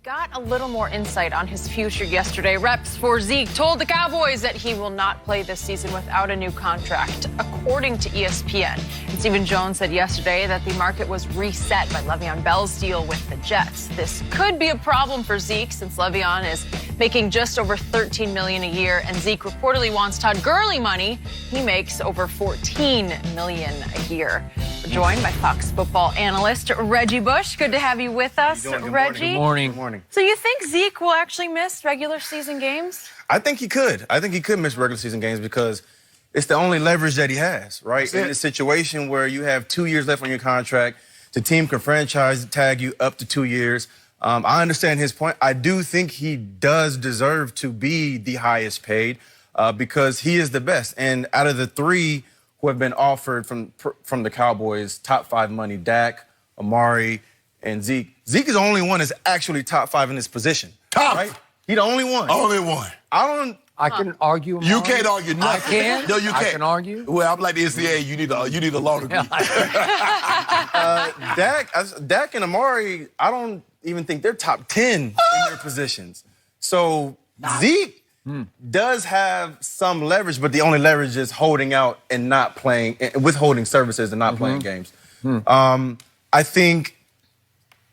got a little more insight on his future yesterday. Reps for Zeke told the Cowboys that he will not play this season without a new contract, according to ESPN. And Stephen Jones said yesterday that the market was reset by Le'Veon Bell's deal with the Jets. This could be a problem for Zeke since Le'Veon is making just over $13 million a year, and Zeke reportedly wants Todd Gurley money. He makes over $14 million a year. We're joined by Fox football analyst Reggie Bush. Good to have you with us, Reggie. Good morning. Good morning. So you think Zeke will actually miss regular season games? I think he could. I think he could miss regular season games because it's the only leverage that he has, right? In a situation where you have 2 years left on your contract, the team can franchise tag you up to 2 years. I understand his point. I do think he does deserve to be the highest paid because he is the best. And out of the three who have been offered from the Cowboys, top 5 money, Dak, Amari, and Zeke. Zeke is the only one that's actually top 5 in his position. Top? Right? He the only one. Only one. I can argue. You can't argue nothing. I can. No, you can't. I can argue. Well, I'm like the NCAA. You need a law degree. Dak and Amari, I don't even think they're top 10 in their positions. So Zeke does have some leverage, but the only leverage is holding out and not playing, withholding services and not playing games. I think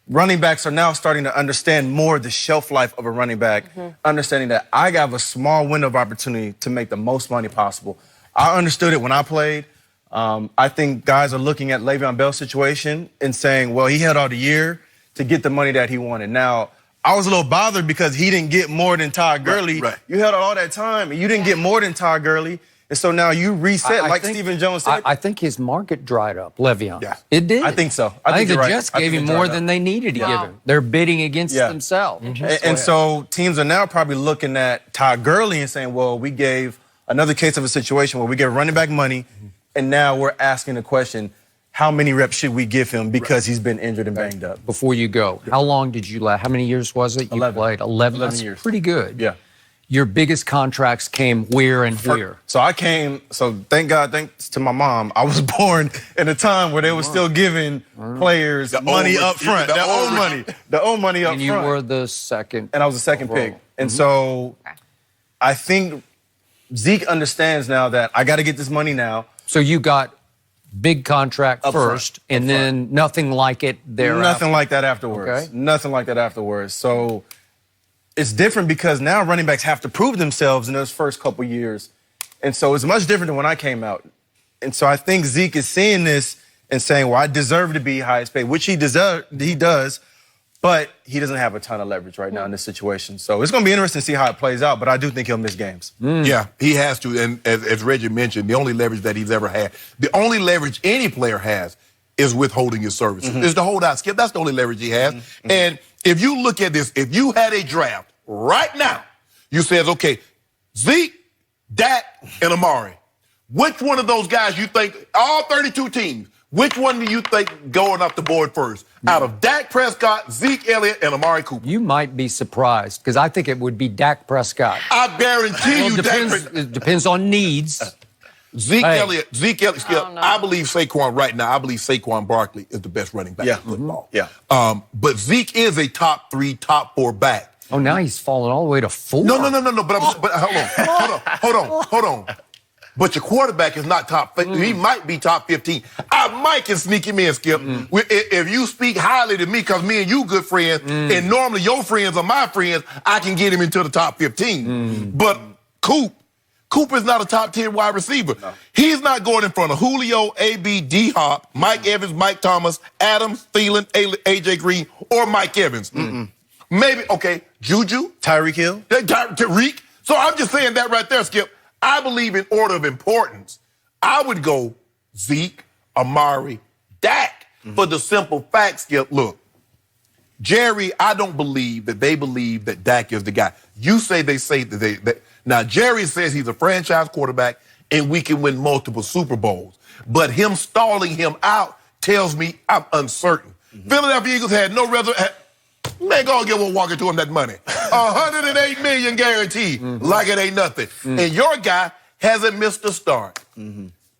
running backs are now starting to understand more the shelf life of a running back, understanding that I have a small window of opportunity to make the most money possible. I understood it when I played. I think guys are looking at Le'Veon Bell's situation and saying, well, he had all the year to get the money that he wanted. Now, I was a little bothered because he didn't get more than Todd Gurley. Right. You had all that time, and you didn't get more than Todd Gurley. And so now you reset, like Stephen Jones said. I think his market dried up, Le'Veon. Yeah. It did. I think so. I think the you're right. Jets I gave think him it more dried than up. they needed to give him. They're bidding against themselves. And so teams are now probably looking at Todd Gurley and saying, well, we gave another case of a situation where we gave running back money, and now we're asking the question, how many reps should we give him because he's been injured and banged up? Before you go, how long did you last? How many years was it? You 11. played 11 That's years. Pretty good. Yeah. Your biggest contracts came where and where? So thank God, thanks to my mom, I was born in a time where they were still giving players money up front. Their own money up front. And you were the second. And I was the second pick. And so I think Zeke understands now that I got to get this money now. So you got big contract first, and then nothing like it thereafter. Nothing like that afterwards. Okay. Nothing like that afterwards. So it's different because now running backs have to prove themselves in those first couple years. And so it's much different than when I came out. And so I think Zeke is seeing this and saying, well, I deserve to be highest paid, which he does, but he doesn't have a ton of leverage right now in this situation. So it's going to be interesting to see how it plays out, but I do think he'll miss games. Yeah, he has to. And as Reggie mentioned, the only leverage that he's ever had, the only leverage any player has is withholding his services. Is to hold out, Skip. That's the only leverage he has. And if you look at this, if you had a draft right now, you said, okay, Zeke, Dak, and Amari, which one of those guys you think, all 32 teams, which one do you think going up the board first? Out of Dak Prescott, Zeke Elliott, and Amari Cooper? You might be surprised, because I think it would be Dak Prescott. I guarantee you it depends on needs. Zeke Elliott, Skip, I believe Saquon right now, I believe Saquon Barkley is the best running back in football. But Zeke is a top 3, top 4 back. Oh, now he's fallen all the way to 4. No. But hold on. But your quarterback is not top 15. He might be top 15. I might can sneak him in, Skip. If you speak highly to me, because me and you good friends, and normally your friends are my friends, I can get him into the top 15. But Cooper's not a top 10 wide receiver. No. He's not going in front of Julio, A.B., D-Hop, Mike Evans, Mike Thomas, Adams, Thielen, A.J. Green, or Mike Evans. Maybe, okay, Juju. Tyreek Hill. Tyreek. So I'm just saying that right there, Skip. I believe in order of importance, I would go Zeke, Amari, Dak, for the simple fact, Skip. Look, Jerry, I don't believe that they believe that Dak is the guy. You say they say that now, Jerry says he's a franchise quarterback and we can win multiple Super Bowls. But him stalling him out tells me I'm uncertain. Philadelphia Eagles had no reservation. Man, go and get one walking to him that money. $108 million guaranteed, like it ain't nothing. And your guy hasn't missed a start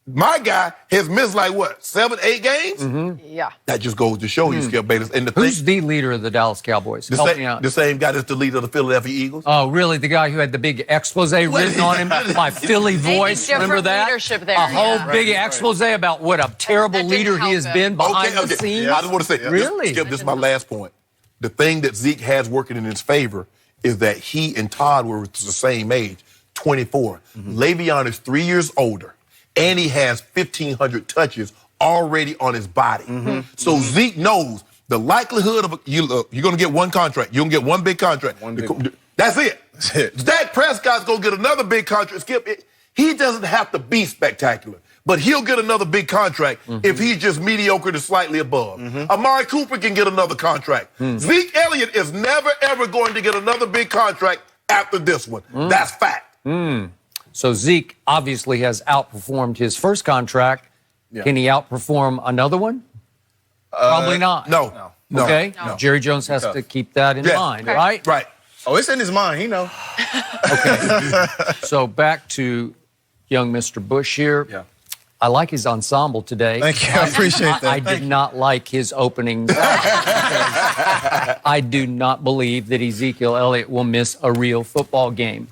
My guy has missed like what, 7, 8 games? Yeah. That just goes to show you, Skip Bayless. And Who's the leader of the Dallas Cowboys? Help me out. The same guy that's the leader of the Philadelphia Eagles. Oh, really? The guy who had the big expose written on him, my Philly voice. Remember that? Leadership there, a whole big expose about what a terrible That didn't leader he help has him. been behind the scenes. I just want to say, Really? Skip, this is my last point. The thing that Zeke has working in his favor is that he and Todd were the same age, 24. Le'Veon is 3 years older, and he has 1,500 touches already on his body. So Zeke knows the likelihood of you're going to get one contract. You're going to get one big contract. That's it. That's it. Dak Prescott's going to get another big contract. Skip, he doesn't have to be spectacular, but he'll get another big contract if he's just mediocre to slightly above. Amari Cooper can get another contract. Zeke Elliott is never, ever going to get another big contract after this one. That's fact. So Zeke obviously has outperformed his first contract. Yeah. Can he outperform another one? Probably not. No. Okay. No. Jerry Jones has to keep that in mind, right? Right. Oh, it's in his mind. He know. Okay. So back to young Mr. Bush here. Yeah. I like his ensemble today. Thank you. I appreciate that. I did not like his opening. I do not believe that Ezekiel Elliott will miss a real football game.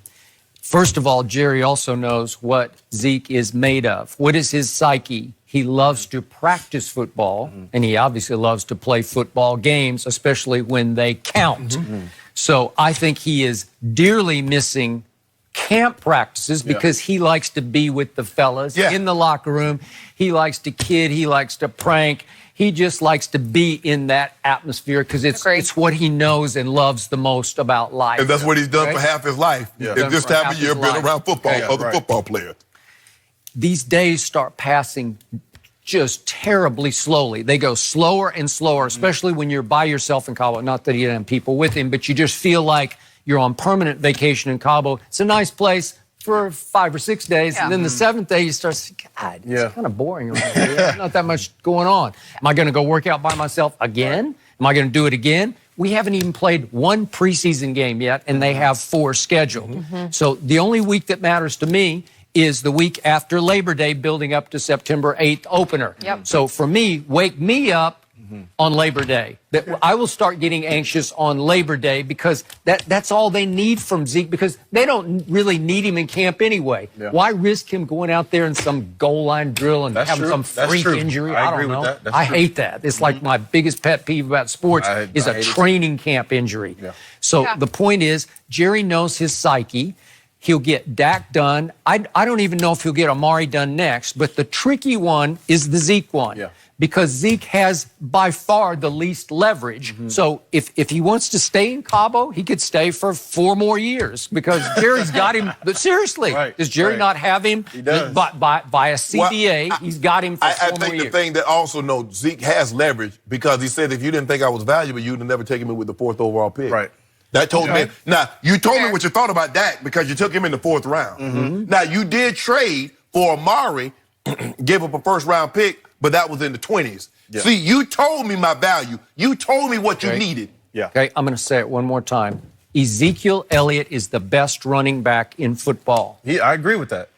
First of all, Jerry also knows what Zeke is made of. What is his psyche? He loves to practice football, and he obviously loves to play football games, especially when they count. So I think he is dearly missing camp practices because he likes to be with the fellas in the locker room. He likes to kid. He likes to prank. He just likes to be in that atmosphere because it's what he knows and loves the most about life. And that's what he's done for half his life. Yeah. And this time of year, been around football, other football players. These days start passing just terribly slowly. They go slower and slower, especially when you're by yourself in Cabo. Not that he didn't have people with him, but you just feel like you're on permanent vacation in Cabo. It's a nice place for 5 or 6 days. And then the 7th day, you start saying, God, it's kind of boring around here. There's not that much going on. Am I going to go work out by myself again? Am I going to do it again? We haven't even played one preseason game yet, and they have 4 scheduled. So the only week that matters to me is the week after Labor Day, building up to September 8th opener. So for me, wake me up on Labor Day. I will start getting anxious on Labor Day because that's all they need from Zeke because they don't really need him in camp anyway. Why risk him going out there in some goal line drill and having some freak injury? I don't know. I hate that. It's like my biggest pet peeve about sports is a training camp injury. So the point is, Jerry knows his psyche. He'll get Dak done. I don't even know if he'll get Amari done next, but the tricky one is the Zeke one. Because Zeke has by far the least leverage. So if he wants to stay in Cabo, he could stay for 4 more years because Jerry's got him. But seriously, does Jerry not have him? He does. Via CBA, he's got him for 4 more years. I think the thing that also knows Zeke has leverage because he said if you didn't think I was valuable, you'd have never taken me with the 4th overall pick. That told me. Now, you told me what you thought about Dak because you took him in the 4th round. Now, you did trade for Amari, gave up a 1st-round pick, but that was in the 20s. See, you told me my value. You told me what you needed. Okay, I'm going to say it one more time. Ezekiel Elliott is the best running back in football. I agree with that.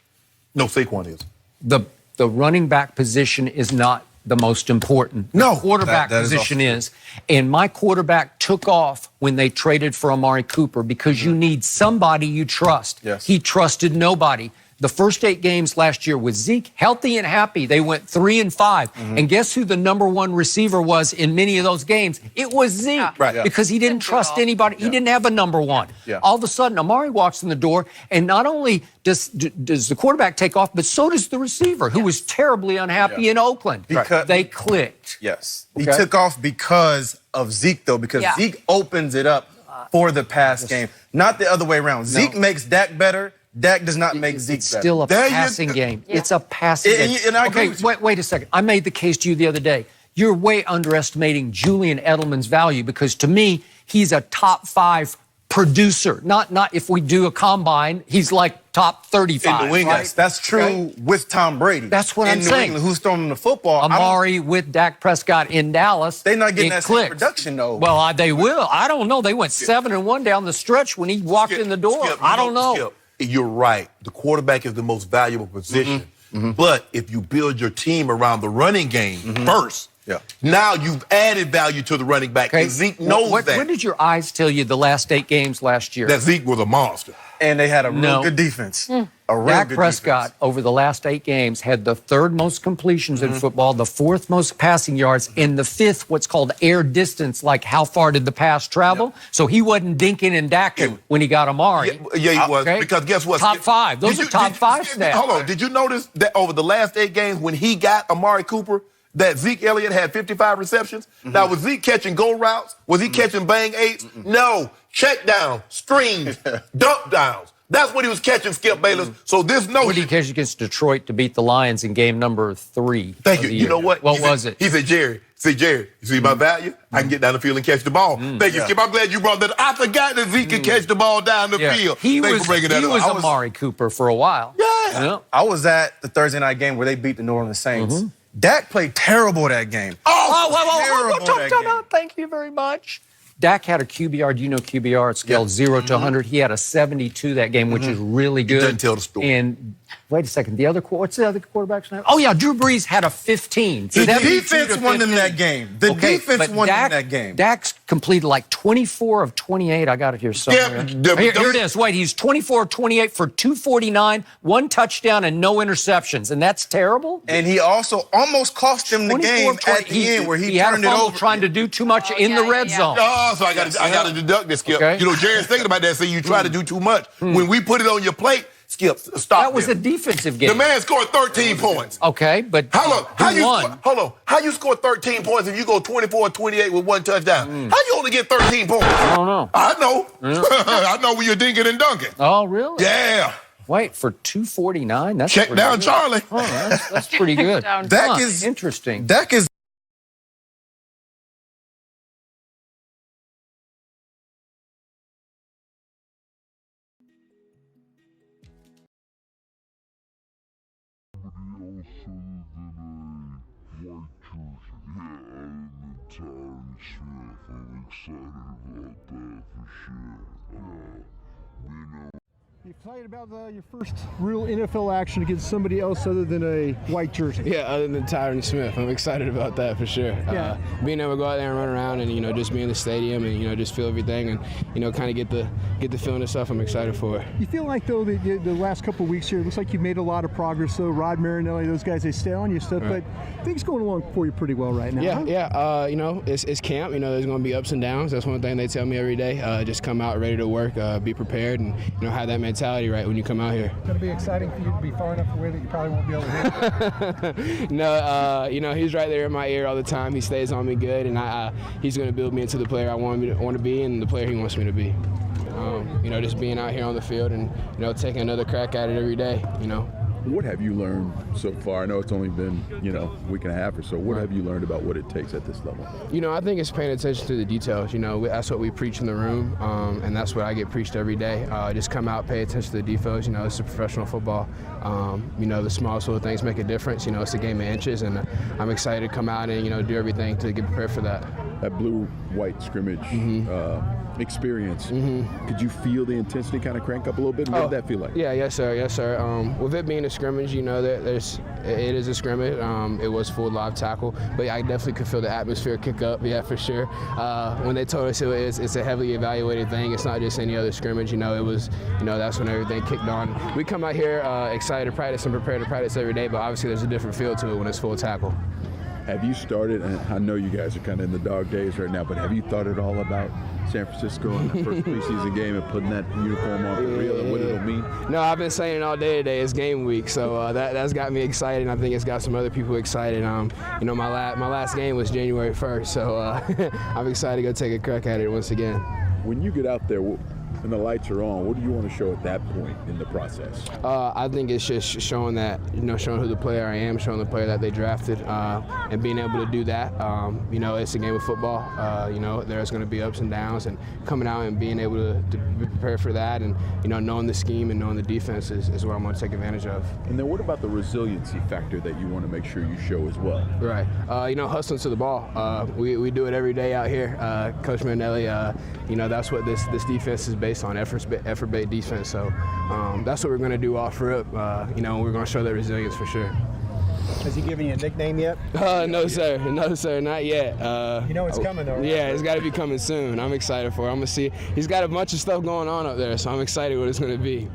No, Saquon is. The running back position is not the most important. No. The quarterback position is. And my quarterback took off when they traded for Amari Cooper because you need somebody you trust. He trusted nobody. The first 8 games last year with Zeke, healthy and happy, they went 3 and 5. And guess who the #1 receiver was in many of those games? It was Zeke. Because he didn't trust anybody. He didn't have a #1. All of a sudden, Amari walks in the door, and not only does the quarterback take off, but so does the receiver, who was terribly unhappy in Oakland. Because they clicked. He took off because of Zeke, though, because Zeke opens it up for the pass game, not the other way around. Zeke makes Dak better. Dak does not make Zeke better. It's still a passing game. It's a passing game. And I agree with you. Wait a second. I made the case to you the other day. You're way underestimating Julian Edelman's value because to me, he's a top 5 producer. Not if we do a combine, he's like top 35. In the wing, that's true with Tom Brady. That's what I'm saying. England, who's throwing the football? Amari with Dak Prescott in Dallas. They're not getting that same production, though. Well, they will. I don't know. They went 7-1 down the stretch when he walked in the door. I don't know. You're right. The quarterback is the most valuable position But if you build your team around the running game first, now you've added value to the running back. Okay. And Zeke knows that. What did your eyes tell you the last 8 games last year? That Zeke was a monster. And they had a real good defense. A real Dak good Prescott, defense. over the last 8 games, had the 3rd most completions in football, the 4th most passing yards, and the 5th what's called air distance, like how far did the pass travel? So he wasn't dinking and dacking when he got Amari. Yeah, he was. Okay. Because guess what? Top 5. Those are top 5 stats. Hold on. Did you notice that over the last 8 games when he got Amari Cooper, that Zeke Elliott had 55 receptions? Now, was Zeke catching go routes? Was he catching bang 8s? No. Check down, screens, dump downs. That's what he was catching, Skip Bayless. So this notion. What did he catch against Detroit to beat the Lions in game number 3? Thank you. You know what? What was it? He said, Jerry, you see my value? I can get down the field and catch the ball. Thank you, Skip. I'm glad you brought that up. I forgot that Zeke can catch the ball down the field. He Thanks was, for bringing that he up. was Amari Cooper for a while. Yeah. I was at the Thursday night game where they beat the New Orleans Saints. Dak played terrible that game. Whoa. Thank you very much. Dak had a QBR. Do you know QBR? It's scaled 0 to 100. He had a 72 that game, which is really good. Doesn't tell the story. And wait a second. What's the other quarterback's name? Oh, yeah, Drew Brees had a 15. The defense won them that game. The defense won them that game. Dak's completed like 24 of 28. I got it here somewhere. Here it is. Wait, he's 24 of 28 for 249, 1 touchdown, and no interceptions. And that's terrible? And he also almost cost them the game at the end where he had turned a it fumble over. trying to do too much in the red zone. Oh, so I got to deduct this, Skip. Okay. You know, Jerry's thinking about that, saying you try to do too much. When we put it on your plate, Skip, stop. That was a defensive game. The man scored 13 points. Okay, but How won? How you score 13 points if you go 24-28 with 1 touchdown? How you only get 13 points? I don't know. I know. I know when you're dinking and dunking. Oh, really? Yeah. Wait, for 249? That's Check pretty down good. Charlie. Oh, that's pretty good. Dak is interesting. Dak is You excited about your first real NFL action against somebody else other than a white jersey? Yeah, other than Tyron Smith. I'm excited about that for sure. Yeah. Being able to go out there and run around and, just be in the stadium and, just feel everything and, kind of get the feeling and stuff, I'm excited for it. You feel like, though, that the last couple of weeks here, it looks like you've made a lot of progress, though. Rod Marinelli, those guys, they stay on you stuff, Right. but things going along for you pretty well right now. Yeah, huh? yeah. It's camp. There's going to be ups and downs. That's one thing they tell me every day. Just come out ready to work, be prepared, and, have that mentality right when you come out here. It's going to be exciting for you to be far enough away that you probably won't be able to hit it. No, he's right there in my ear all the time. He stays on me good, and he's going to build me into the player I want to be and the player he wants me to be. Just being out here on the field and, taking another crack at it every day, What have you learned so far? I know it's only been, a week and a half or so. What have you learned about what it takes at this level? I think it's paying attention to the details. That's what we preach in the room, and that's what I get preached every day. Just come out, pay attention to the details. This is professional football. The smallest little things make a difference. It's a game of inches, and I'm excited to come out and, do everything to get prepared for that. That blue-white scrimmage experience, could you feel the intensity kind of crank up a little bit? What did that feel like? Yeah, yes, sir. With it being a scrimmage, it is a scrimmage. It was full live tackle, but I definitely could feel the atmosphere kick up. Yeah, for sure. When they told us it's a heavily evaluated thing, it's not just any other scrimmage. It was, that's when everything kicked on. We come out here excited to practice and prepare to practice every day, but obviously there's a different feel to it when it's full tackle. Have you started, and I know you guys are kind of in the dog days right now, but have you thought at all about San Francisco and the first preseason game and putting that uniform on for real and what it'll mean? No, I've been saying it all day today. It's game week, so that's got me excited, and I think it's got some other people excited. My last game was January 1st, so I'm excited to go take a crack at it once again. When you get out there and the lights are on, what do you want to show at that point in the process? I think it's just showing that, showing who the player I am, showing the player that they drafted, and being able to do that. It's a game of football. There's going to be ups and downs, and coming out and being able to be prepared for that, and knowing the scheme and knowing the defense is what I'm going to take advantage of. And then what about the resiliency factor that you want to make sure you show as well? Right. Hustling to the ball. We do it every day out here. Coach Marinelli, that's what this defense has based on effort-based defense. So that's what we're going to do off rip. You know, we're going to show that resilience for sure. Has he given you a nickname yet? No, sir. No, sir. Not yet. You know it's coming, though, right? Yeah, it's got to be coming soon. I'm excited for it. I'm going to see. He's got a bunch of stuff going on up there, so I'm excited what it's going to be.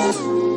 Bye.